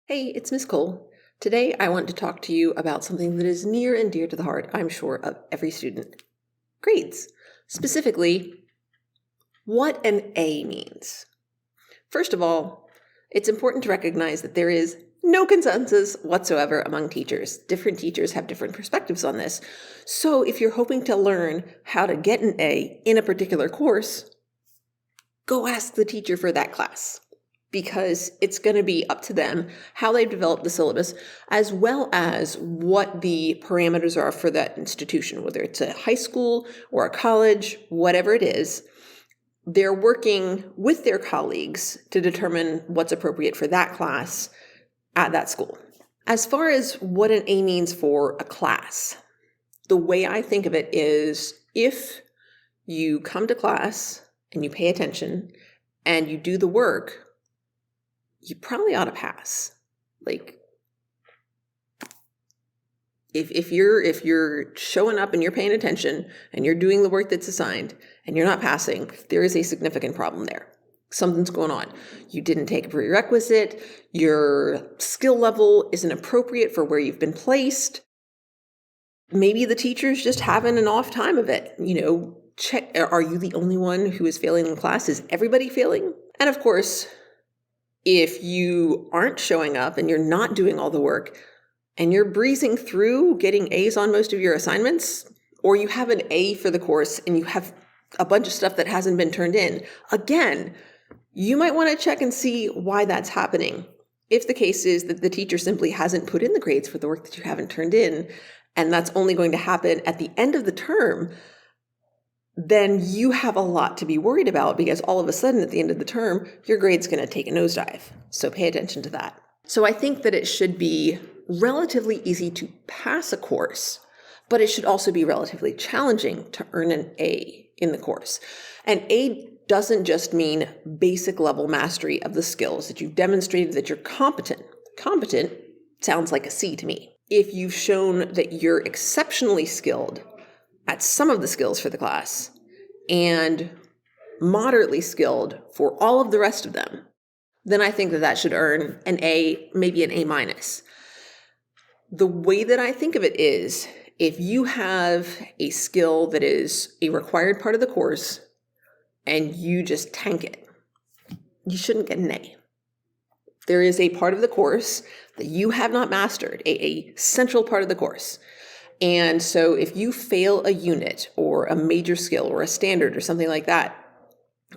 Hey, it's Miss Cole. Today I want to talk to you about something that is near and dear to the heart, I'm sure, of every student. Grades. Specifically, what an A means. First of all, it's important to recognize that there is no consensus whatsoever among teachers. Different teachers have different perspectives on this. So if you're hoping to learn how to get an A in a particular course, go ask the teacher for that class, because it's going to be up to them how they've developed the syllabus, as well as what the parameters are for that institution, whether it's a high school or a college, whatever it is. They're working with their colleagues to determine what's appropriate for that class at that school. As far as what an A means for a class, the way I think of it is if you come to class and you pay attention and you do the work, you probably ought to pass. Like, if you're showing up and you're paying attention and you're doing the work that's assigned and you're not passing, there is a significant problem there. Something's going on. You didn't take a prerequisite. Your skill level isn't appropriate for where you've been placed. Maybe the teacher's just having an off time of it. Check, are you the only one who is failing in class? Is everybody failing? And of course, if you aren't showing up and you're not doing all the work and you're breezing through getting A's on most of your assignments, or you have an A for the course and you have a bunch of stuff that hasn't been turned in, again, you might want to check and see why that's happening. If the case is that the teacher simply hasn't put in the grades for the work that you haven't turned in, and that's only going to happen at the end of the term, then you have a lot to be worried about, because all of a sudden at the end of the term, your grade's going to take a nosedive. So pay attention to that. So I think that it should be relatively easy to pass a course, but it should also be relatively challenging to earn an A in the course. An A doesn't just mean basic level mastery of the skills that you've demonstrated that you're competent. Competent sounds like a C to me. If you've shown that you're exceptionally skilled at some of the skills for the class and moderately skilled for all of the rest of them, then I think that should earn an A, maybe an A minus. The way that I think of it is, if you have a skill that is a required part of the course and you just tank it, you shouldn't get an A. There is a part of the course that you have not mastered, a central part of the course. And so if you fail a unit or a major skill or a standard or something like that,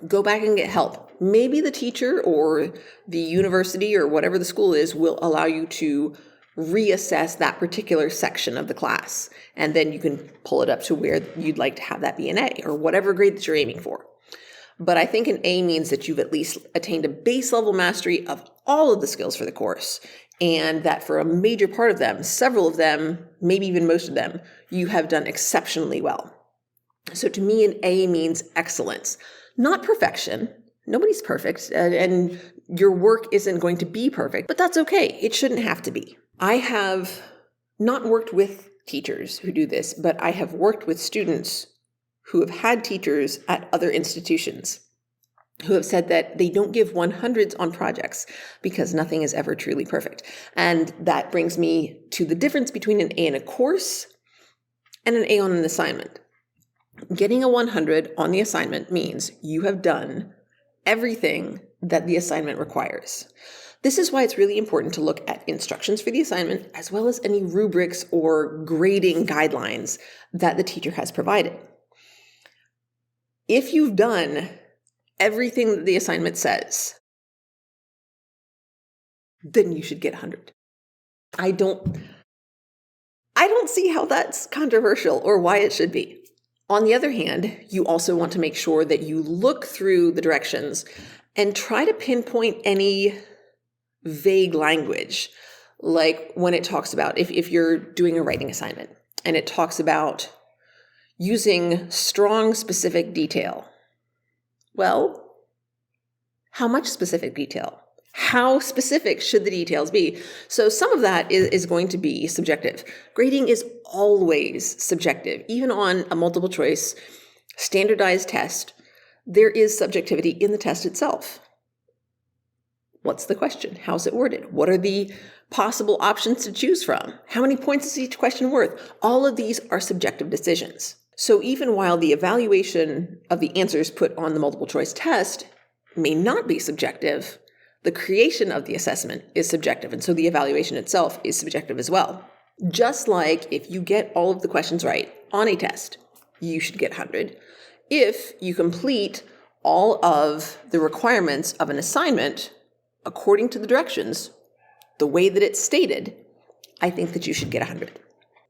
go back and get help. Maybe the teacher or the university or whatever the school is will allow you to reassess that particular section of the class. And then you can pull it up to where you'd like to have that be an A or whatever grade that you're aiming for. But I think an A means that you've at least attained a base level mastery of all of the skills for the course, and that for a major part of them, several of them, maybe even most of them, you have done exceptionally well. So to me, an A means excellence, not perfection. Nobody's perfect, and your work isn't going to be perfect, but that's okay. It shouldn't have to be. I have not worked with teachers who do this, but I have worked with students who have had teachers at other institutions who have said that they don't give 100s on projects because nothing is ever truly perfect. And that brings me to the difference between an A in a course and an A on an assignment. Getting a 100 on the assignment means you have done everything that the assignment requires. This is why it's really important to look at instructions for the assignment, as well as any rubrics or grading guidelines that the teacher has provided. If you've done everything that the assignment says, then you should get 100. I don't see how that's controversial or why it should be. On the other hand, you also want to make sure that you look through the directions and try to pinpoint any vague language, like when it talks about, if you're doing a writing assignment and it talks about using strong specific detail. Well, how much specific detail? How specific should the details be? So some of that is going to be subjective. Grading is always subjective. Even on a multiple choice standardized test, there is subjectivity in the test itself. What's the question? How's it worded? What are the possible options to choose from? How many points is each question worth? All of these are subjective decisions. So even while the evaluation of the answers put on the multiple choice test may not be subjective, the creation of the assessment is subjective. And so the evaluation itself is subjective as well. Just like if you get all of the questions right on a test, you should get 100. If you complete all of the requirements of an assignment according to the directions, the way that it's stated, I think that you should get 100.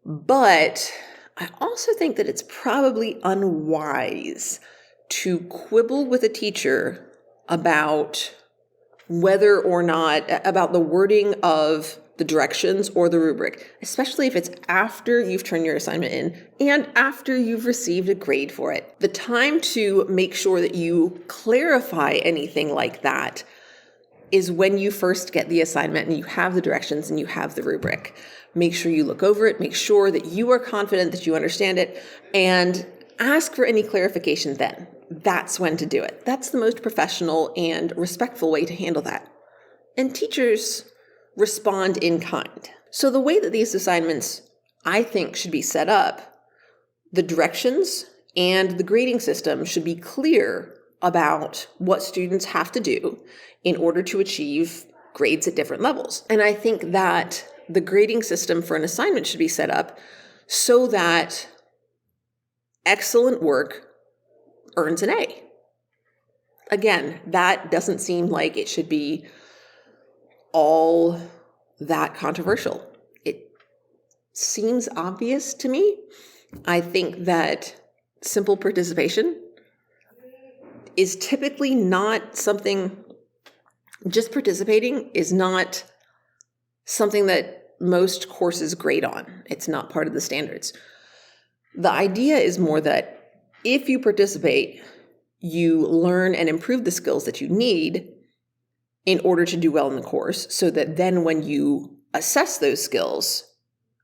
But I also think that it's probably unwise to quibble with a teacher about whether or not, about the wording of the directions or the rubric, especially if it's after you've turned your assignment in and after you've received a grade for it. The time to make sure that you clarify anything like that is when you first get the assignment and you have the directions and you have the rubric. Make sure you look over it, make sure that you are confident that you understand it, and ask for any clarification then. That's when to do it. That's the most professional and respectful way to handle that. And teachers respond in kind. So the way that these assignments, I think, should be set up, the directions and the grading system should be clear about what students have to do in order to achieve grades at different levels. And I think that the grading system for an assignment should be set up so that excellent work earns an A. Again, that doesn't seem like it should be all that controversial. It seems obvious to me. I think that simple participation is typically not something, just participating is not something that most courses grade on. It's not part of the standards. The idea is more that if you participate, you learn and improve the skills that you need in order to do well in the course, so that then when you assess those skills,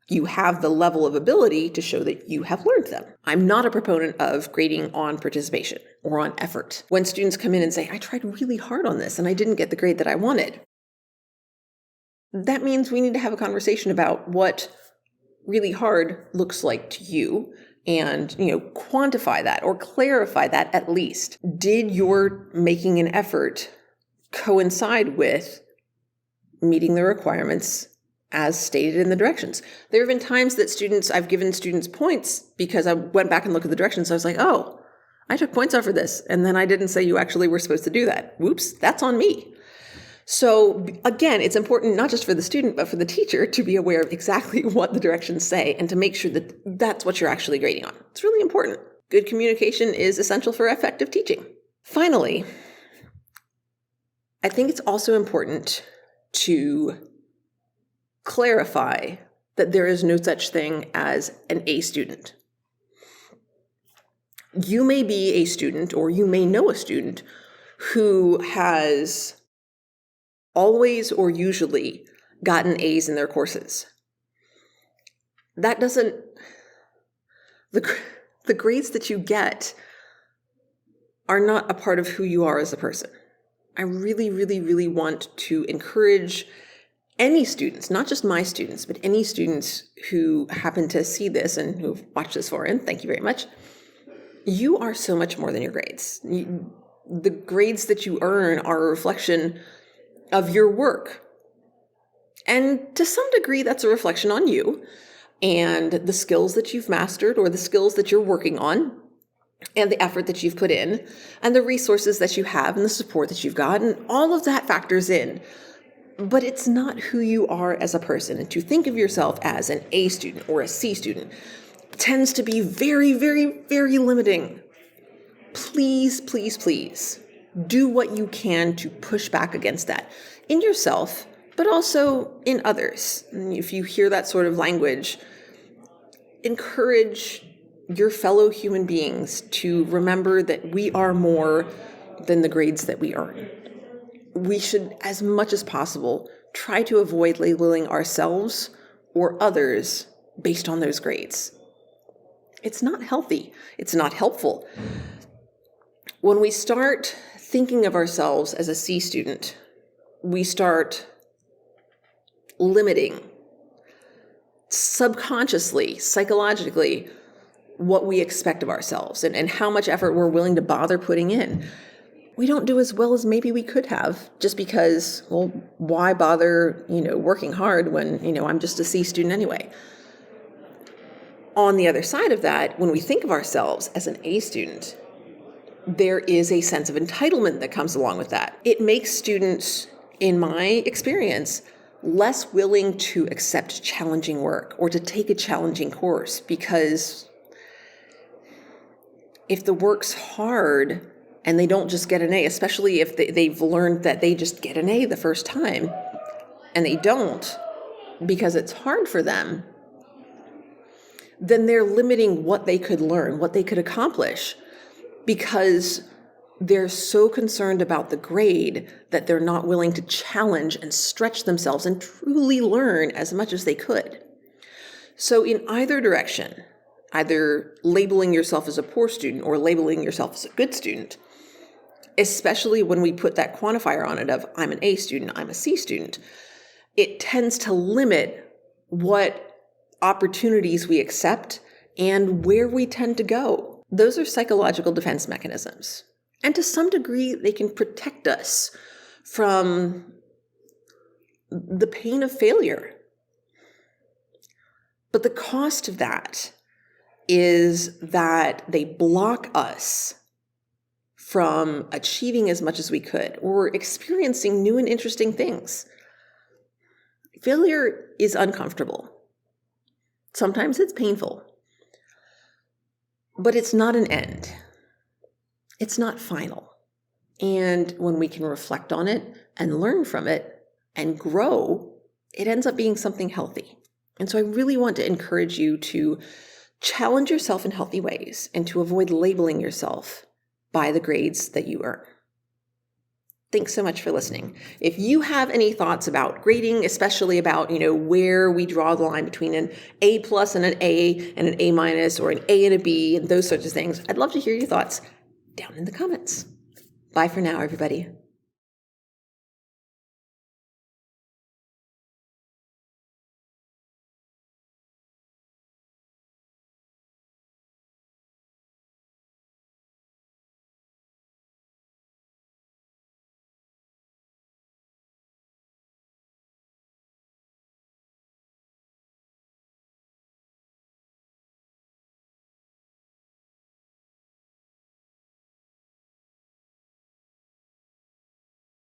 you have the level of ability to show that you have learned them. I'm not a proponent of grading on participation or on effort. When students come in and say, I tried really hard on this and I didn't get the grade that I wanted, that means we need to have a conversation about what really hard looks like to you and, quantify that or clarify that at least. Did your making an effort coincide with meeting the requirements as stated in the directions? There have been times that I've given students points because I went back and looked at the directions. I was like, oh, I took points off for this. And then I didn't say you actually were supposed to do that. Whoops, that's on me. So again, it's important not just for the student, but for the teacher to be aware of exactly what the directions say and to make sure that that's what you're actually grading on. It's really important. Good communication is essential for effective teaching. Finally, I think it's also important to clarify that there is no such thing as an A student. You may be a student, or you may know a student who has always or usually gotten A's in their courses. That doesn't, the grades that you get are not a part of who you are as a person. I really, really, really want to encourage any students, not just my students, but any students who happen to see this and who've watched this far in, thank you very much. You are so much more than your grades. The grades that you earn are a reflection of your work. And to some degree, that's a reflection on you and the skills that you've mastered or the skills that you're working on and the effort that you've put in and the resources that you have and the support that you've got. And all of that factors in. But it's not who you are as a person. And to think of yourself as an A student or a C student tends to be very, very, very limiting. Please, please, please do what you can to push back against that in yourself, but also in others. If you hear that sort of language, encourage your fellow human beings to remember that we are more than the grades that we earn. We should, as much as possible, try to avoid labeling ourselves or others based on those grades. It's not healthy. It's not helpful. When we start thinking of ourselves as a C student we start limiting subconsciously, psychologically, what we expect of ourselves and how much effort we're willing to bother putting in. We don't do as well as maybe we could have just because, well, why bother, working hard when, I'm just a C student anyway. On the other side of that, when we think of ourselves as an A student, there is a sense of entitlement that comes along with that. It makes students, in my experience, less willing to accept challenging work or to take a challenging course, because if the work's hard and they don't just get an A, especially if they've learned that they just get an A the first time, and they don't because it's hard for them, then they're limiting what they could learn, what they could accomplish, because they're so concerned about the grade that they're not willing to challenge and stretch themselves and truly learn as much as they could. So in either direction, either labeling yourself as a poor student or labeling yourself as a good student, especially when we put that quantifier on it of I'm an A student, I'm a C student, it tends to limit what opportunities we accept and where we tend to go. Those are psychological defense mechanisms. And to some degree, they can protect us from the pain of failure. But the cost of that is that they block us from achieving as much as we could or experiencing new and interesting things. Failure is uncomfortable. Sometimes it's painful. But it's not an end. It's not final. And when we can reflect on it and learn from it and grow, it ends up being something healthy. And so I really want to encourage you to challenge yourself in healthy ways and to avoid labeling yourself by the grades that you earn. Thanks so much for listening. If you have any thoughts about grading, especially about, where we draw the line between an A+ and an A and an A- or an A and a B and those sorts of things, I'd love to hear your thoughts down in the comments. Bye for now, everybody.